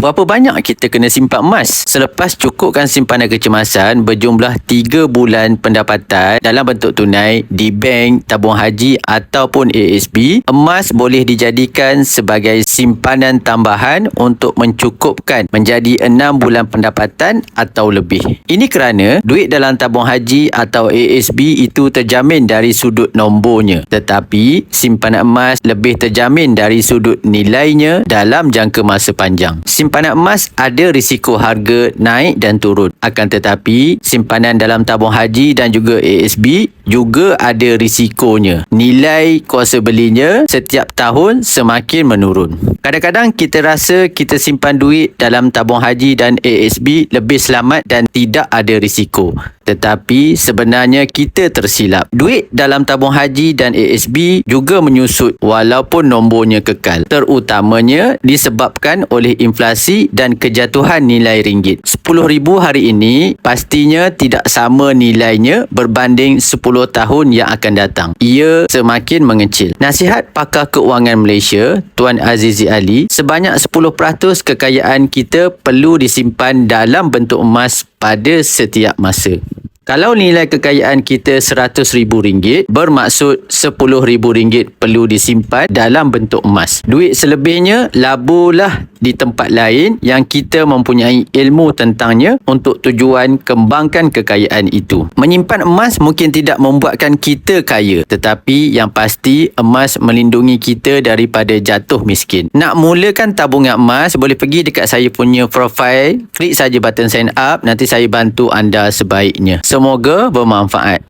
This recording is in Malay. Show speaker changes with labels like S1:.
S1: berapa banyak kita kena simpan emas? Selepas cukupkan simpanan kecemasan berjumlah 3 bulan pendapatan dalam bentuk tunai di bank, tabung haji ataupun ASB, emas boleh dijadikan sebagai simpanan tambahan untuk mencukupkan menjadi 6 bulan pendapatan atau lebih. Ini kerana duit dalam tabung haji atau ASB itu terjamin dari sudut nombornya, tetapi simpanan emas lebih terjamin dari sudut nilainya dalam jangka masa panjang. Simpanan emas ada risiko harga naik dan turun. Akan tetapi, simpanan dalam tabung haji dan juga ASB juga ada risikonya. Nilai kuasa belinya setiap tahun semakin menurun. Kadang-kadang kita rasa kita simpan duit dalam tabung haji dan ASB lebih selamat dan tidak ada risiko. Tetapi sebenarnya kita tersilap. Duit dalam tabung haji dan ASB juga menyusut walaupun nombornya kekal. Terutamanya disebabkan oleh inflasi dan kejatuhan nilai ringgit. RM10,000 hari ini pastinya tidak sama nilainya berbanding 10 tahun yang akan datang. Ia semakin mengecil. Nasihat pakar keuangan Malaysia, Tuan Azizi Ali, sebanyak 10% kekayaan kita perlu disimpan dalam bentuk emas pada setiap masa. Kalau nilai kekayaan kita RM100,000, bermaksud RM10,000 perlu disimpan dalam bentuk emas. Duit selebihnya laburlah di tempat lain yang kita mempunyai ilmu tentangnya untuk tujuan kembangkan kekayaan itu. Menyimpan emas mungkin tidak membuatkan kita kaya, tetapi yang pasti emas melindungi kita daripada jatuh miskin. Nak mulakan tabungan emas, boleh pergi dekat saya punya profile, klik saja button sign up, nanti saya bantu anda sebaiknya. Semoga bermanfaat.